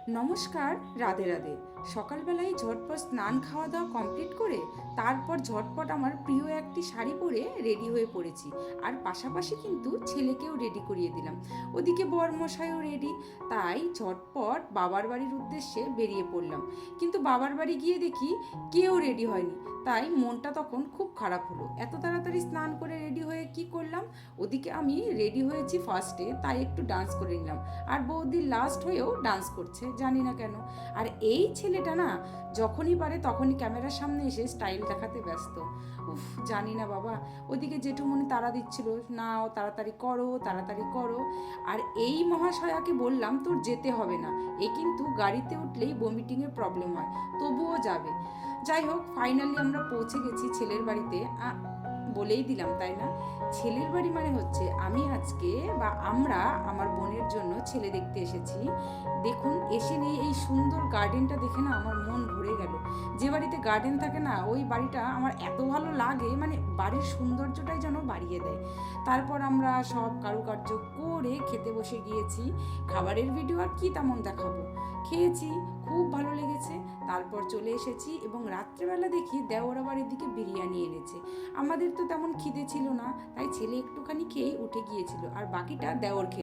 নমস্কার, রাধে রাধে। সকালবেলায় ঝটপট স্নান খাওয়া দাওয়া কমপ্লিট করে তারপর ঝটপট আমার প্রিয় একটি শাড়ি পরে রেডি হয়ে পড়েছি। আর পাশাপাশি কিন্তু ছেলেকেও রেডি করিয়ে দিলাম। ওদিকে বরমশাইও রেডি। তাই ঝটপট বাবার বাড়ির উদ্দেশ্যে বেরিয়ে পড়লাম। কিন্তু বাবার বাড়ি গিয়ে দেখি কেউ রেডি হয়নি। তাই মনটা তখন খুব খারাপ হলো। এত তাড়াতাড়ি স্নান করে রেডি হয়ে কি করলাম, ওদিকে আমি রেডি হয়েছি ফার্স্টে, তাই একটু ডান্স করে নিলাম। আর বৌদি লাস্ট হয়েও ডান্স করছে, জানি না কেন। আর এই ছেলেটা না, যখনই পারে তখনই ক্যামেরার সামনে এসে স্টাইল দেখাতে ব্যস্ত। উফ, জানি না বাবা। ওদিকে জেঠুমনি তাড়া দিচ্ছিল, নাও তাড়াতাড়ি করো তাড়াতাড়ি করো। আর এই মহাশয়াকে বললাম তোর যেতে হবে না, এ কিন্তু গাড়িতে উঠলেই বমিটিংয়ের প্রবলেম হয়, তবুও যাবে। যাই হোক, ফাইনালি আমরা পৌঁছে গেছি ছেলের বাড়িতে। বলেই দিলাম তাই না, ছেলের বাড়ি মানে হচ্ছে আমি আজকে বা আমরা আমার বোনের জন্য ছেলে দেখতে এসেছি। দেখুন, এসে নিয়ে এই সুন্দর গার্ডেনটা দেখে না আমার মন ভরে গেল। যে বাড়িতে গার্ডেন থাকে না, ওই বাড়িটা আমার এত ভালো লাগে, মানে বাড়ির সৌন্দর্যটাই যেন বাড়িয়ে দেয়। তারপর আমরা সব কারুকার্য করে খেতে বসে গিয়েছি। খাবারের ভিডিও আর কি তেমন দেখাবো, খেয়েছি, খুব ভালো লেগেছে। তারপর চলে এসেছি এবং রাত্রেবেলা দেখি দেওর আবার এদিকে বিরিয়ানি এনেছে। আমাদের তো তেমন খিদে ছিল না, তাই ছেলে একটুখানি খেয়ে উঠে গিয়েছিল, আর বাকিটা দেওর খেয়ে